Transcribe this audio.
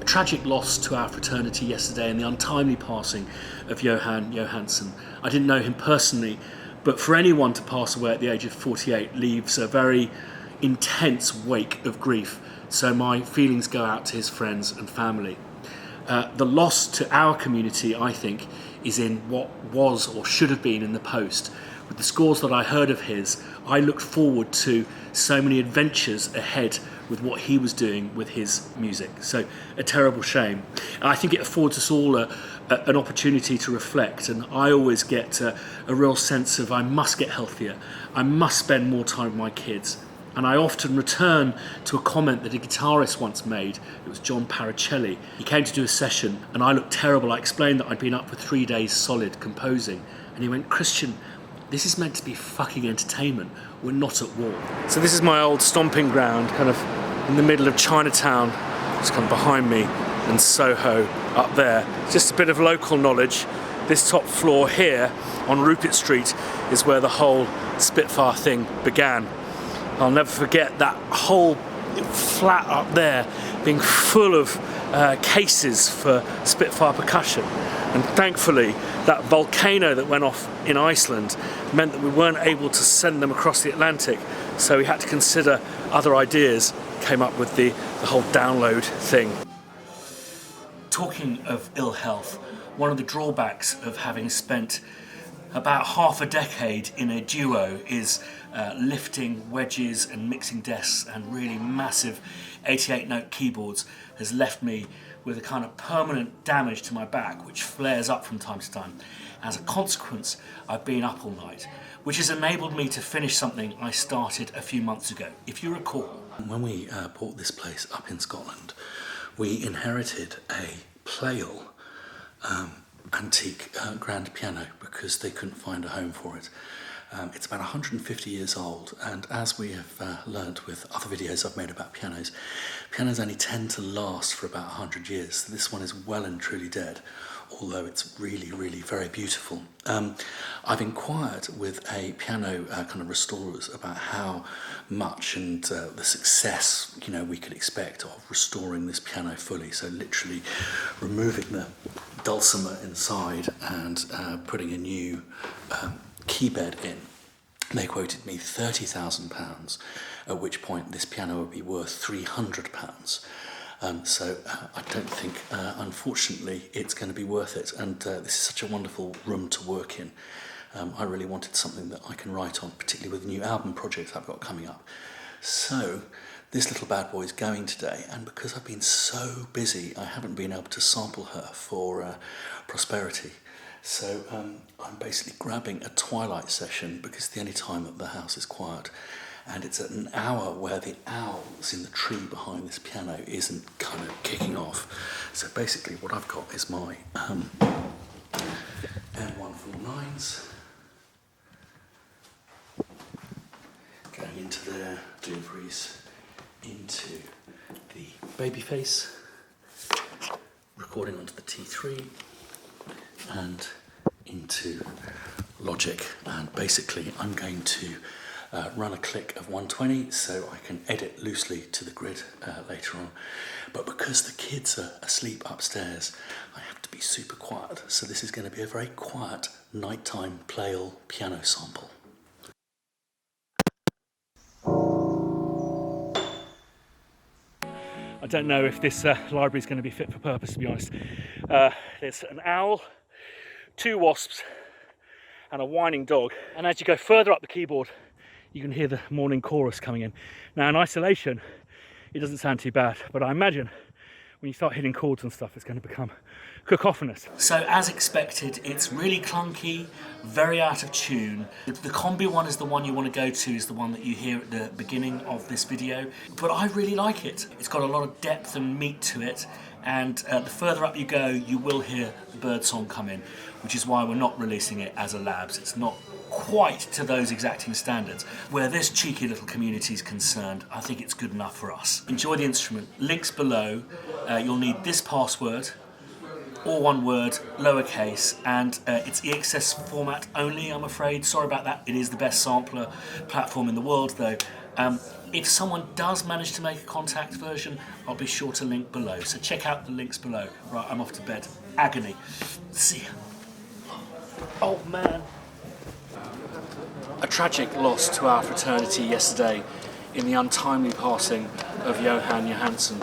tragic loss to our fraternity yesterday and the untimely passing of Johan Johansson. I didn't know him personally, but for anyone to pass away at the age of 48 leaves a very intense wake of grief. So my feelings go out to his friends and family. The loss to our community, I think, is in what was or should have been in the post. With the scores that I heard of his, I looked forward to so many adventures ahead with what he was doing with his music. So a terrible shame. I think it affords us all an opportunity to reflect, and I always get a real sense of I must get healthier, I must spend more time with my kids. And I often return to a comment that a guitarist once made. It was John Paracelli. He came to do a session and I looked terrible. I explained that I'd been up for 3 days solid composing, and he went, "Christian, this is meant to be fucking entertainment. We're not at war." So this is my old stomping ground, kind of in the middle of Chinatown, just kind of behind me, and Soho up there. Just a bit of local knowledge. This top floor here on Rupert Street is where the whole Spitfire thing began. I'll never forget that whole flat up there being full of cases for Spitfire percussion. And thankfully, that volcano that went off in Iceland meant that we weren't able to send them across the Atlantic. So we had to consider other ideas, came up with the whole download thing. Talking of ill health, one of the drawbacks of having spent about half a decade in a duo is lifting wedges and mixing desks and really massive 88-note keyboards has left me with a kind of permanent damage to my back, which flares up from time to time. As a consequence, I've been up all night, which has enabled me to finish something I started a few months ago. If you recall, when we bought this place up in Scotland, we inherited a Pleyel antique grand piano because they couldn't find a home for it. It's about 150 years old, and as we have learnt with other videos I've made about pianos, pianos only tend to last for about 100 years. This one is well and truly dead, although it's really, really very beautiful. I've inquired with a piano kind of restorers about how much and the success we could expect of restoring this piano fully. So literally removing the dulcimer inside and putting a new keybed in. They quoted me £30,000, at which point this piano would be worth £300. So I don't think, unfortunately, it's going to be worth it. And this is such a wonderful room to work in. I really wanted something that I can write on, particularly with the new album project I've got coming up. So this little bad boy is going today, and because I've been so busy, I haven't been able to sample her for Prosperity. So I'm basically grabbing a twilight session because it's the only time that the house is quiet. And it's at an hour where the owls in the tree behind this piano isn't kind of kicking off. So basically what I've got is my M149s going into there, deliveries into the Babyface, recording onto the T3 and into Logic. And basically I'm going to run a click of 120 so I can edit loosely to the grid later on. But because the kids are asleep upstairs, I have to be super quiet. So this is going to be a very quiet nighttime Pleyel piano sample. I don't know if this library is going to be fit for purpose, to be honest. There's an owl, 2 wasps and a whining dog. And as you go further up the keyboard, you can hear the morning chorus coming in. Now in isolation, it doesn't sound too bad, but I imagine when you start hitting chords and stuff, it's going to become cacophonous. So as expected, it's really clunky, very out of tune. The combi one is the one you want to go to, is the one that you hear at the beginning of this video. But I really like it. It's got a lot of depth and meat to it. And the further up you go, you will hear the birdsong come in, which is why we're not releasing it as a labs. It's not quite to those exacting standards. Where this cheeky little community is concerned, I think it's good enough for us. Enjoy the instrument. Links below. You'll need this password, all one word, lowercase, and it's EXS format only, I'm afraid. Sorry about that. It is the best sampler platform in the world, though. If someone does manage to make a contact version, I'll be sure to link below. So check out the links below. Right, I'm off to bed. Agony. See ya. Oh man. A tragic loss to our fraternity yesterday in the untimely passing of Johan Johansson.